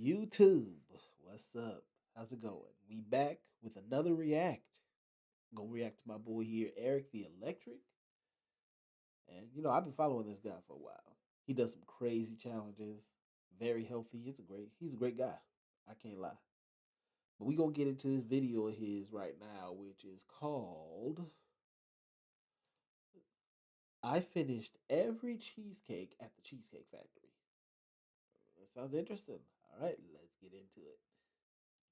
YouTube, what's up? How's it going? We back with another react. Gonna react to my boy here, Eric the Electric. And I've been following this guy for a while. He does some crazy challenges, very healthy. He's a great guy. I can't lie. But we gonna get into this video of his right now, which is called I finished every cheesecake at the Cheesecake Factory. That sounds interesting. All right, let's get into it.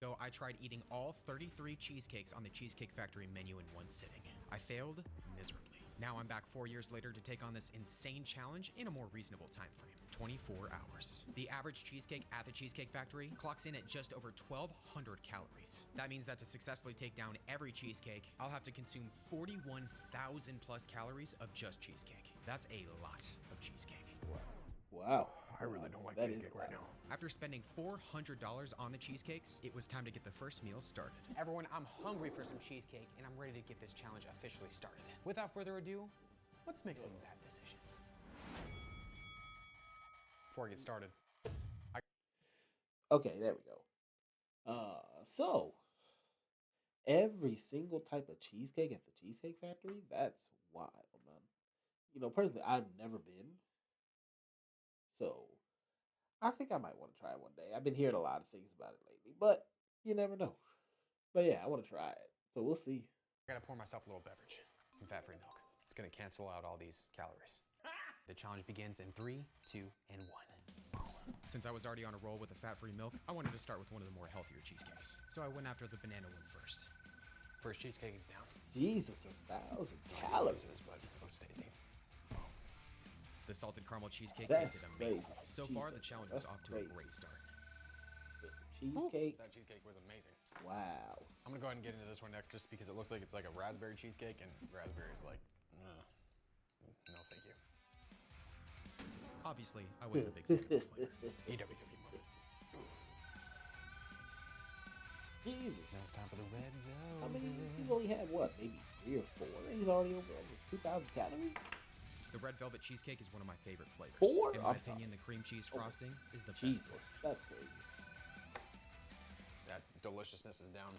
So I tried eating all 33 cheesecakes on the Cheesecake Factory menu in one sitting. I failed miserably. Now I'm back 4 years later to take on this insane challenge in a more reasonable time frame, 24 hours. The average cheesecake at the Cheesecake Factory clocks in at just over 1,200 calories. That means that to successfully take down every cheesecake, I'll have to consume 41,000 plus calories of just cheesecake. That's a lot of cheesecake. Wow. I really don't like That cheesecake is right loud. now. After spending $400 on the cheesecakes, it was time to get the first meal started. Everyone, I'm hungry for some cheesecake, and I'm ready to get this challenge officially started. Without further ado, let's make some bad decisions. Before I get started, Okay, there we go. So every single type of cheesecake at the Cheesecake Factory, that's wild, man. Personally, I've never been, so I think I might want to try it one day. I've been hearing a lot of things about it lately, but you never know. But yeah, I want to try it, so we'll see. I gotta pour myself a little beverage, some fat-free milk. It's gonna cancel out all these calories. The challenge begins in 3, 2, and 1. Since I was already on a roll with the fat-free milk, I wanted to start with one of the more healthier cheesecakes. So I went after the banana one first. First cheesecake is down. Jesus, 1,000 calories. But it looks tasty. The salted caramel cheesecake That's tasted amazing. crazy. So far, the Cheesecake, challenge was that's off to crazy. a great start. With some cheesecake. That cheesecake was amazing. Wow. I'm gonna go ahead and get into this one next just because it looks like it's like a raspberry cheesecake, and raspberry is like, no thank you. Obviously, I wasn't a big fan of this flavor. EWW moment. Jesus. Now it's time for the red I velvet. mean, he's only had what, maybe 3 or 4, and he's already over almost 2,000 calories. The red velvet cheesecake is one of my favorite flavors. 4? In my I'm opinion, sorry. the cream cheese frosting is the best Jesus, flavor. that's crazy. That deliciousness is down.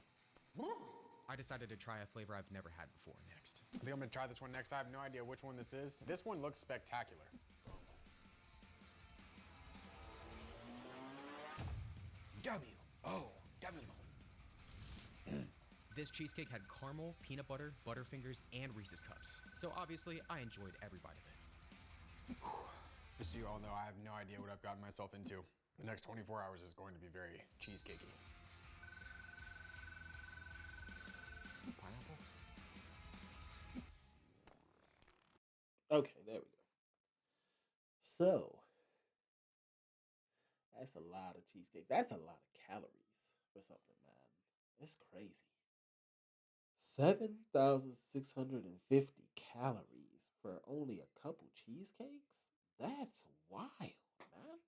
I decided to try a flavor I've never had before next. I think I'm gonna try this one next. I have no idea which one this is. This one looks spectacular. W. This cheesecake had caramel, peanut butter, Butterfingers, and Reese's Cups. So obviously, I enjoyed every bite of it. Just so you all know, I have no idea what I've gotten myself into. The next 24 hours is going to be very cheesecakey. Pineapple? Okay, there we go. So, that's a lot of cheesecake. That's a lot of calories for something, man. That's crazy. 7,650 calories for only a couple cheesecakes? That's wild, man.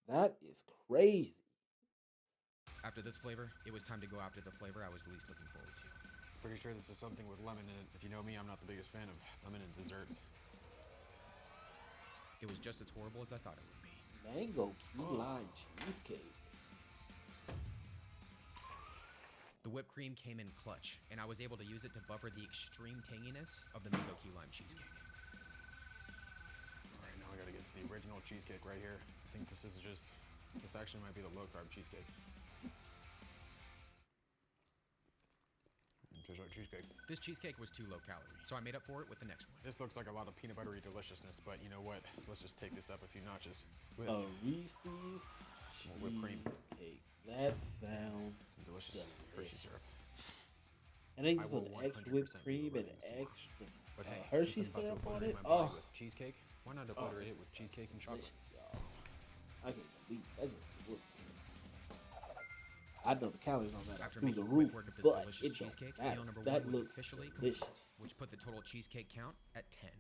That is crazy. After this flavor, it was time to go after the flavor I was least looking forward to. Pretty sure this is something with lemon in it. If you know me, I'm not the biggest fan of lemon in desserts. It was just as horrible as I thought it would be. Mango key lime cheesecake. The whipped cream came in clutch, and I was able to use it to buffer the extreme tanginess of the mango key lime cheesecake. All right, now I gotta get to the original cheesecake right here. I think this actually might be the low-carb cheesecake. Just like cheesecake. This cheesecake was too low calorie, so I made up for it with the next one. This looks like a lot of peanut buttery deliciousness, but you know what? Let's just take this up a few notches with A Reese's some whipped cream. cheesecake. That sounds Some delicious Hershey syrup. And then you I put will extra 100% whipped be cream and avoiding this tomorrow. extra But hey, Hershey since I'm about to syrup on obliterate it. my body Oh, with cheesecake, why not obliterate it with cheesecake and chocolate? delicious, y'all. I can't believe that just looks good. I know the calories on that After are through the making roof, quick work of this but delicious it don't cheesecake, matter. meal number That 1 was looks officially delicious. complete, which put the total cheesecake count at 10.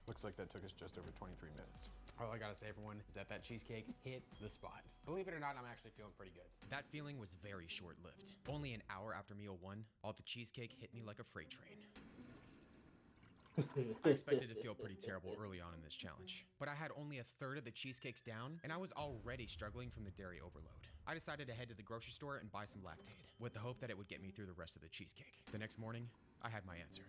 Looks like that took us just over 23 minutes. All I gotta say, everyone, is that cheesecake hit the spot. Believe it or not, I'm actually feeling pretty good. That feeling was very short-lived. Only an hour after meal 1, all the cheesecake hit me like a freight train. I expected to feel pretty terrible early on in this challenge, but I had only a third of the cheesecakes down, and I was already struggling from the dairy overload. I decided to head to the grocery store and buy some Lactaid, with the hope that it would get me through the rest of the cheesecake. The next morning, I had my answer.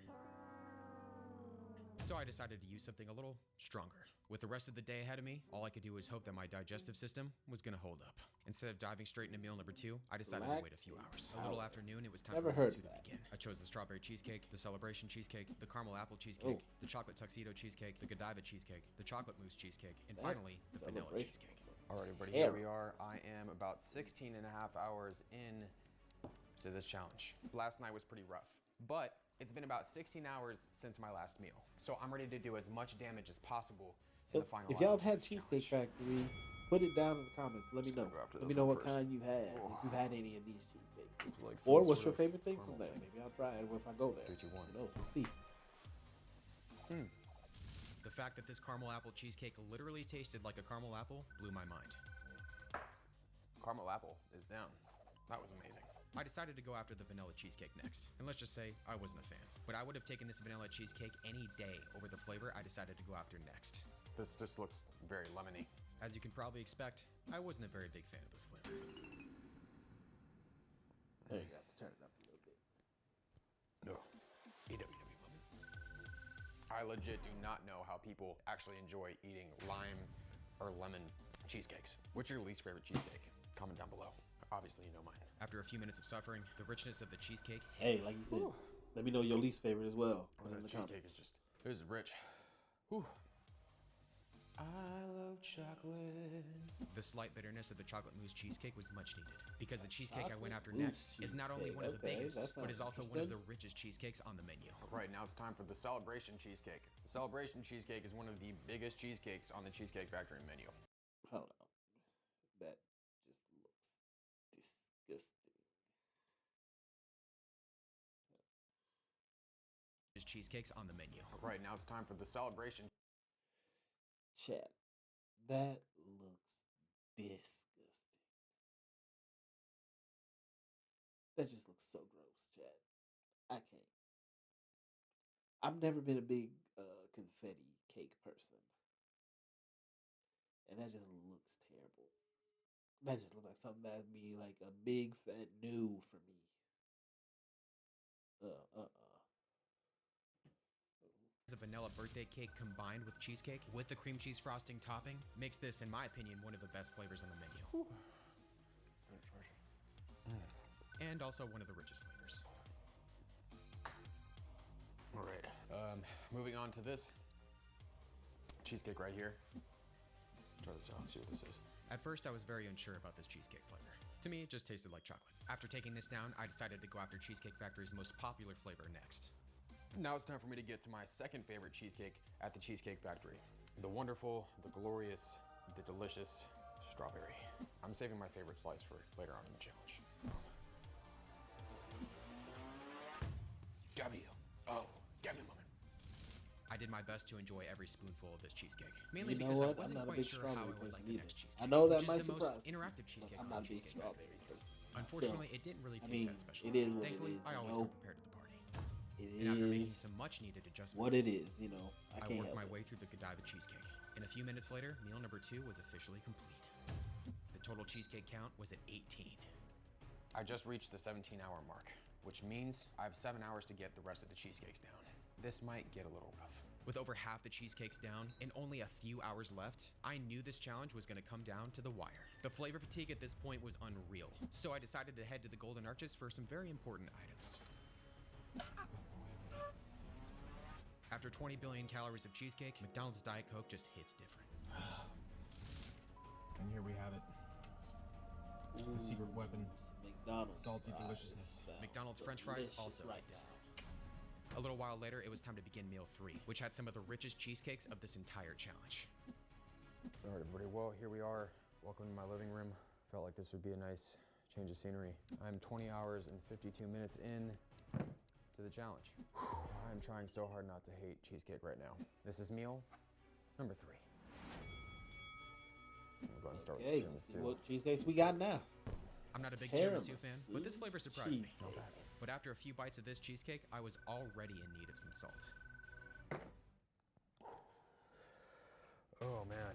So I decided to use something a little stronger. With the rest of the day ahead of me, all I could do was hope that my digestive system was gonna hold up. Instead of diving straight into meal number 2, I decided to wait a few hours. A little after noon, it was time for meal 2 to begin. I chose the strawberry cheesecake, the celebration cheesecake, the caramel apple cheesecake, the chocolate tuxedo cheesecake, the Godiva cheesecake, the chocolate mousse cheesecake, and finally, the vanilla cheesecake. All right, everybody, here we are. I am about 16 and a half hours in to this challenge. Last night was pretty rough, but it's been about 16 hours since my last meal. So I'm ready to do as much damage as possible in the final if y'all have hours of had this Cheesecake challenge. Factory, put it down in the comments. Let me know. go after Let this me know one what first. kind you've had. If you've had any of these cheesecakes. It's like Or some what's sort your of favorite thing caramel from there? thing. Maybe I'll try it if I go there. 3, 2, 1. Who knows? We'll see. The fact that this caramel apple cheesecake literally tasted like a caramel apple blew my mind. Caramel apple is down. That was amazing. I decided to go after the vanilla cheesecake next, and let's just say I wasn't a fan. But I would have taken this vanilla cheesecake any day over the flavor I decided to go after next. This just looks very lemony. As you can probably expect, I wasn't a very big fan of this flavor. There you go. Have to turn it up a little bit. No. EWW lemon. I legit do not know how people actually enjoy eating lime or lemon cheesecakes. What's your least favorite cheesecake? Comment down below. Obviously, you know mine. After a few minutes of suffering, the richness of the cheesecake Hey, like you said, let me know your least favorite as well. Oh, in that the cheesecake comments. is just, it is rich. Whew. I love chocolate. The slight bitterness of the chocolate mousse cheesecake was much needed, because the cheesecake I went Chocolate after mousse next is not only one of the cheesecake. biggest, Okay, that but is sounds also one of the interesting. richest cheesecakes on the menu. Right, now it's time for the celebration cheesecake. The celebration cheesecake is one of the biggest cheesecakes on the Cheesecake Factory menu. Hold on. That just looks disgusting. Cheesecakes on the menu. Right, now it's time for the celebration. Chat. That looks disgusting. That just looks so gross, chat. I can't. I've never been a big confetti cake person. And that just looks terrible. That just looks like something that'd be like a big fat no for me. A vanilla birthday cake combined with cheesecake with the cream cheese frosting topping makes this, in my opinion, one of the best flavors on the menu. And also one of the richest flavors. All right, moving on to this cheesecake right here. Try this out, see what this is. At first, I was very unsure about this cheesecake flavor. To me, it just tasted like chocolate. After taking this down, I decided to go after Cheesecake Factory's most popular flavor next. Now it's time for me to get to my second favorite cheesecake at the Cheesecake Factory. The wonderful, the glorious, the delicious strawberry. I'm saving my favorite slice for later on in the challenge. W. Oh, W moment. I did my best to enjoy every spoonful of this cheesecake, mainly You know because what? I wasn't I'm not a quite big sure how I strawberry would like person the either. next cheesecake. I know that which might is the surprise most me, interactive cheesecake I'm on not a the big Cheesecake strawberry Factory. person. Unfortunately, it didn't really taste mean, that special. it is what it Thankfully, is, I you always know? feel prepared to the party. It And after making is some much needed adjustments, what it is, you know. I I can't worked help my it. way through the Godiva cheesecake. And a few minutes later, meal number 2 was officially complete. The total cheesecake count was at 18. I just reached the 17-hour mark, which means I have 7 hours to get the rest of the cheesecakes down. This might get a little rough. With over half the cheesecakes down and only a few hours left, I knew this challenge was gonna come down to the wire. The flavor fatigue at this point was unreal, so I decided to head to the Golden Arches for some very important items. After 20 billion calories of cheesecake, McDonald's Diet Coke just hits different. And here we have it. The secret weapon. McDonald's Salty fries deliciousness. sound McDonald's French fries delicious also right hit now. A little while later, it was time to begin meal 3, which had some of the richest cheesecakes of this entire challenge. All right, everybody, well, here we are. Welcome to my living room. Felt like this would be a nice change of scenery. I'm 20 hours and 52 minutes in to the challenge. I'm trying so hard not to hate cheesecake right now. This is meal number 3. I'm gonna go ahead and start Okay, with let's see tiramisu. what cheesecakes we got now. I'm not a big tiramisu fan, but Tiramisu this flavor surprised me. cheesecake. But after a few bites of this cheesecake, I was already in need of some salt. Oh man.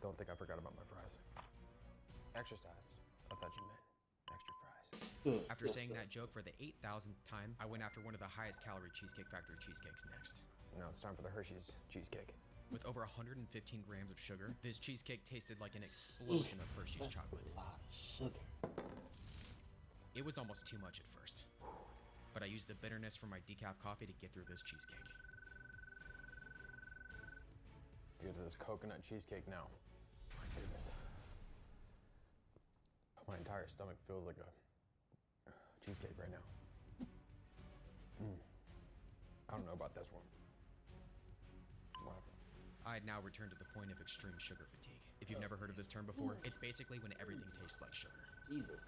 Don't think I forgot about my fries. Exercise. I thought you meant extra fries. Good, After good, saying good. that joke for the 8,000th time, I went after one of the highest calorie Cheesecake Factory cheesecakes next. So now it's time for the Hershey's cheesecake. With over 115 grams of sugar, this cheesecake tasted like an explosion of Hershey's That's chocolate. a lot of sugar. It was almost too much at first, but I used the bitterness from my decaf coffee to get through this cheesecake. Get to this coconut cheesecake now. My goodness. My entire stomach feels like a cheesecake right now. I don't know about this one. What happened? I had now returned to the point of extreme sugar fatigue. If you've never heard of this term before, it's basically when everything tastes like sugar. Jesus.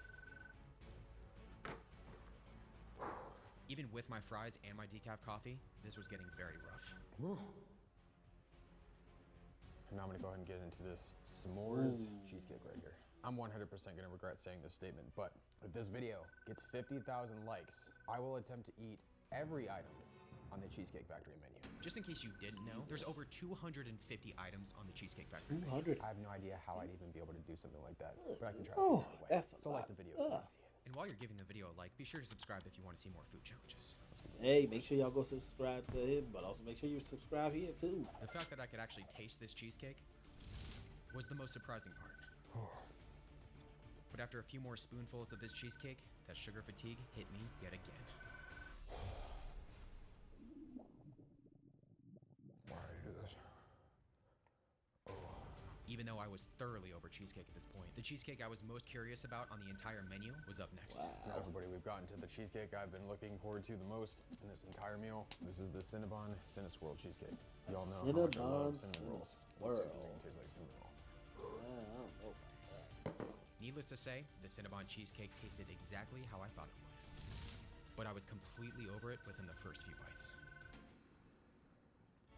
Even with my fries and my decaf coffee, this was getting very rough. And now I'm gonna go ahead and get into this s'mores Ooh. cheesecake right here. I'm 100% gonna regret saying this statement, but if this video gets 50,000 likes, I will attempt to eat every item on the Cheesecake Factory menu. Just in case you didn't know, there's over 250 items on the Cheesecake Factory menu. 200. I have no idea how I'd even be able to do something like that, but I can try to Oh, figure out a way. that's a So like lot the of video if you stuff. wanna see it. And while you're giving the video a like, be sure to subscribe if you want to see more food challenges. Hey, make sure y'all go subscribe to him, but also make sure you subscribe here too. The fact that I could actually taste this cheesecake was the most surprising part. But after a few more spoonfuls of this cheesecake, that sugar fatigue hit me yet again. Why did I do this? Even though I was thoroughly over cheesecake at this point, the cheesecake I was most curious about on the entire menu was up next. Now, everybody, we've gotten to the cheesecake I've been looking forward to the most in this entire meal. This is the Cinnabon Cinnaswirl cheesecake. Y'all know how much I love cinnamon rolls. Cinnaswirl. This tastes like cinnamon roll. I don't know about that. Needless to say, the Cinnabon cheesecake tasted exactly how I thought it would. But I was completely over it within the first few bites.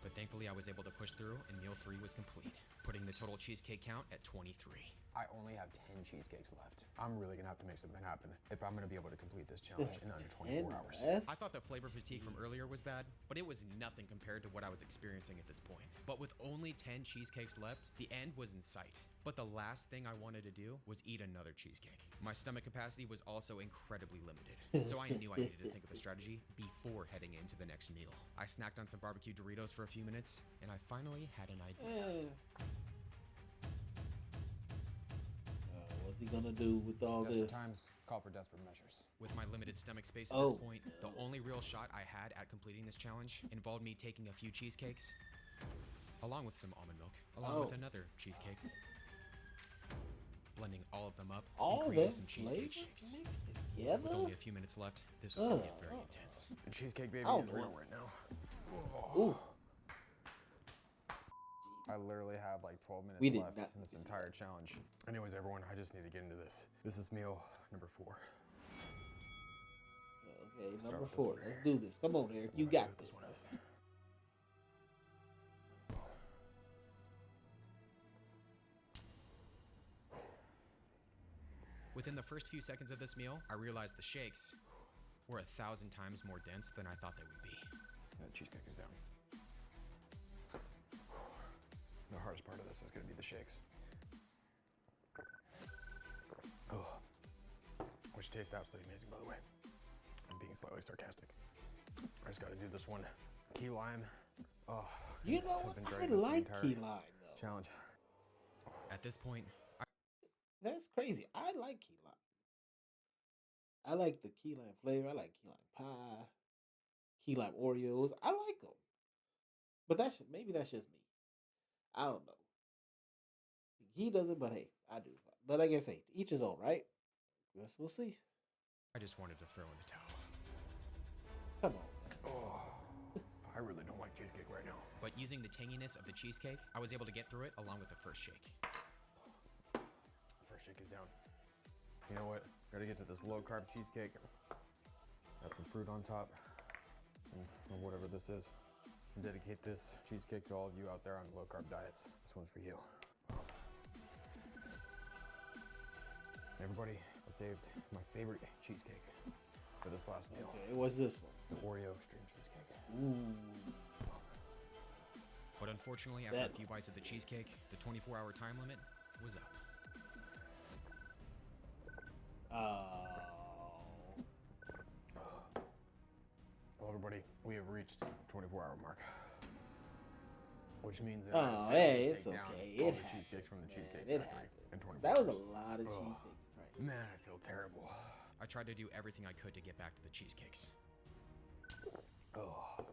But thankfully, I was able to push through, and meal 3 was complete, putting the total cheesecake count at 23. I only have 10 cheesecakes left. I'm really gonna have to make something happen if I'm gonna be able to complete this challenge in under 24 hours. I thought the flavor fatigue from earlier was bad, but it was nothing compared to what I was experiencing at this point. But with only 10 cheesecakes left, the end was in sight. But the last thing I wanted to do was eat another cheesecake. My stomach capacity was also incredibly limited, so I knew I needed to think of a strategy before heading into the next meal. I snacked on some barbecue Doritos for a few minutes, and I finally had an idea. What's he gonna do with all Desperate this? times call for desperate measures. With my limited stomach space at Oh, this point, the only real shot I had at completing this challenge involved me taking a few cheesecakes, along with some almond milk, along with another cheesecake, blending all of them up All and creating that some flavor cheesecake shakes. mixed With together? only a few minutes left, this was going to get very intense. The cheesecake baby Oh, is real boy. right now. Ooh. I literally have like 12 minutes We did left not in this see entire challenge. Anyways, everyone, I just need to get into this. This is meal number 4. Okay, Start number with this 4. one here. Let's do this. Come on, Eric. You What do I got do with this. one is? Within the first few seconds of this meal, I realized the shakes were 1,000 times more dense than I thought they would be. That cheesecake is down. The hardest part of this is going to be the shakes. Oh, which taste absolutely amazing, by the way. I'm being slightly sarcastic. I just got to do this one. Key lime. Oh, You it's- know I've what? been I dreading this the like entire key lime though. challenge. At this point, That's crazy. I like key lime. I like the key lime flavor. I like key lime pie, key lime Oreos. I like them. But maybe that's just me. I don't know. He doesn't, but hey, I do. But I guess, hey, each his own, right? Guess we'll see. I just wanted to throw in the towel. Come on. Oh, I really don't like cheesecake right now. But using the tanginess of the cheesecake, I was able to get through it along with the first shake. First shake is down. You know what? Gotta get to this low carb cheesecake. Got some fruit on top. Some whatever this is. And dedicate this cheesecake to all of you out there on low carb diets. This one's for you. Everybody, I saved my favorite cheesecake. for this last meal. Okay, what's this one? Oreo extreme cheesecake. Ooh. But unfortunately, after That a few bites of the cheesecake, the 24-hour time limit was up. Oh. Well, everybody, we have reached the 24-hour mark, which means that Oh, I hey, have it's to take down okay. all It the cheesecakes happens, from the man. Cheesecake It Factory happens. in 24 That was a hours. lot of Ugh. cheesecake to try. Man, I feel terrible. I tried to do everything I could to get back to the cheesecakes. Oh,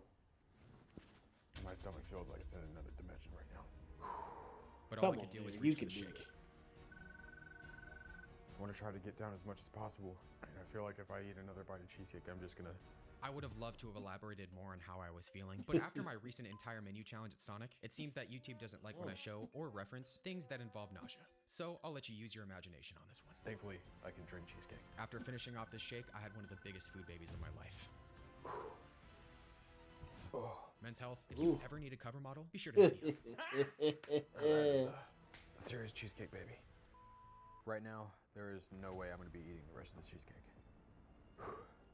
my stomach feels like it's in another dimension right now. But all I Come could on, do was man, reach you for the can do shake. it. I want to try to get down as much as possible. And I feel like if I eat another bite of cheesecake, I'm just gonna. I would have loved to have elaborated more on how I was feeling, but after my recent entire menu challenge at Sonic, it seems that YouTube doesn't like when I show or reference things that involve nausea. So I'll let you use your imagination on this one. Thankfully, I can drink cheesecake. After finishing off this shake, I had one of the biggest food babies of my life. Oh, Men's Health, if you ever need a cover model, be sure to hit me up. that is a serious cheesecake, baby. Right now, there is no way I'm gonna be eating the rest of this cheesecake.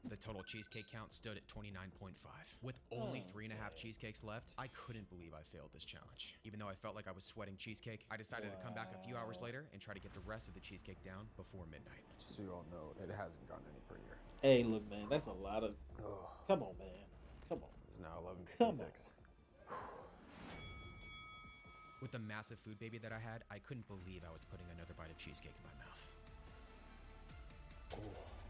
The total cheesecake count stood at 29.5. With only Oh, 3.5 man. cheesecakes left, I couldn't believe I failed this challenge. Even though I felt like I was sweating cheesecake, I decided to come back a few hours Wow. later and try to get the rest of the cheesecake down before midnight. Just so you all know, it hasn't gotten any prettier. Hey, look, man, that's a lot of. Oh, Come on, man. Come on. it's now Come 11:56. With the massive food baby that I had, I couldn't believe I was putting another bite of cheesecake in my mouth.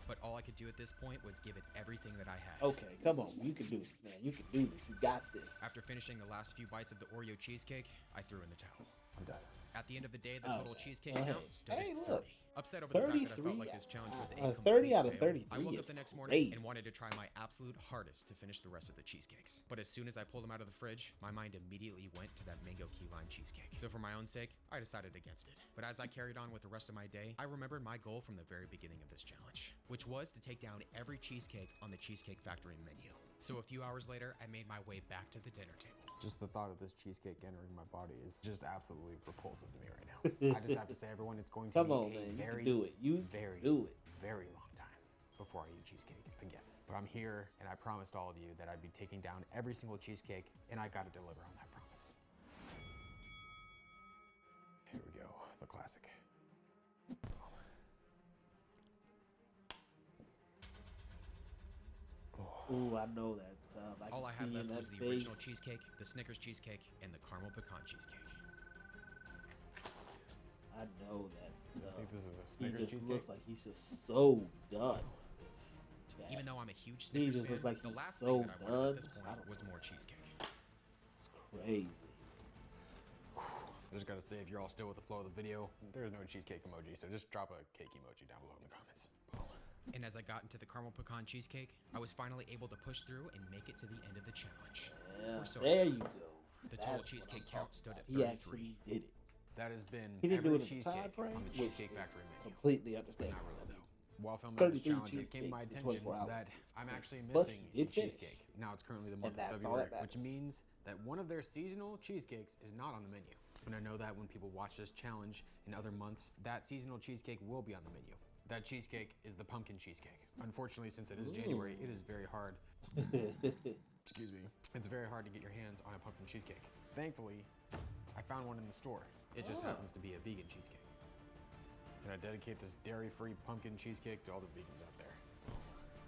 But all I could do at this point was give it everything that I had. Okay, come on. You can do this, man. You can do this. You got this. After finishing the last few bites of the Oreo cheesecake, I threw in the towel. I'm done. At the end of the day, the Oh, total cheesecake well, count stood hey, at look. 30. Upset over the fact that I felt 33 like this challenge was a 30 complete out of fail, 33 I woke up is the next morning crazy. and wanted to try my absolute hardest to finish the rest of the cheesecakes. But as soon as I pulled them out of the fridge, my mind immediately went to that mango key lime cheesecake. So for my own sake, I decided against it. But as I carried on with the rest of my day, I remembered my goal from the very beginning of this challenge, which was to take down every cheesecake on the Cheesecake Factory menu. So a few hours later, I made my way back to the dinner table. Just the thought of this cheesecake entering my body is just absolutely repulsive to me right now. I just have to say, everyone, it's going to Come be on, a man. You very, can do it. You very, can do it. very long time before I eat cheesecake again. But I'm here, and I promised all of you that I'd be taking down every single cheesecake, and I got to deliver on that promise. Here we go, the classic. Ooh, I know that. I All I can had see in left that was the face. original cheesecake, the Snickers cheesecake, and the caramel pecan cheesecake. I know that I stuff. think this is a He Snickers just cheesecake. looks like he's just so done with this. chat. Even though I'm a huge He Snickers just fan, looks like the he's last so thing that I wanted done. at this I point don't- was more cheesecake. It's crazy. I just gotta say, if you're all still with the flow of the video, there's no cheesecake emoji, so just drop a cake emoji down below in the comments. And as I got into the caramel pecan cheesecake, I was finally able to push through and make it to the end of the challenge. Yeah, We're so there you go. The That's total what cheesecake I'm count talking stood about. at He 33. actually did it. That has been He didn't do every it in the time cheesecake frame, on the which Cheesecake is Factory menu. completely Not understandable. really, though. While filming this 33 challenge, it came to my cheesecakes in attention 24 hours. that It's I'm crazy. actually But missing you a did finish. cheesecake. Now it's currently the month of that's all February, that which matters. means that one of their seasonal cheesecakes is not on the menu. And I know that when people watch this challenge in other months, that seasonal cheesecake will be on the menu. That cheesecake is the pumpkin cheesecake. Unfortunately, since it is January, it is very hard. Excuse me. It's very hard to get your hands on a pumpkin cheesecake. Thankfully, I found one in the store. It just happens to be a vegan cheesecake. And I dedicate this dairy-free pumpkin cheesecake to all the vegans out there.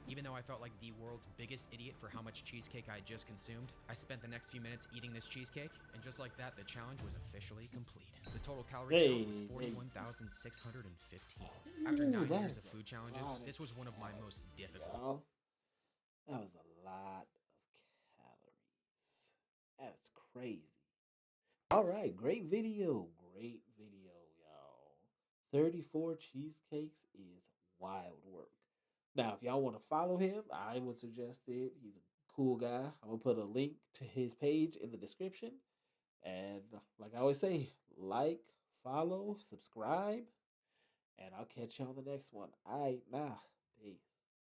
Even though I felt like the world's biggest idiot for how much cheesecake I had just consumed, I spent the next few minutes eating this cheesecake, and just like that, the challenge was officially complete. The total calorie count was Hey, 41,615. After 9 that years is of a food challenges, lot of this was one of my most difficult. Y'all, that was a lot of calories. That's crazy. All right, great video. Great video, y'all. 34 cheesecakes is wild work. Now, if y'all want to follow him, I would suggest it. He's a cool guy. I'm going to put a link to his page in the description. And like I always say, like, follow, subscribe, and I'll catch you on the next one. All right, nah, peace.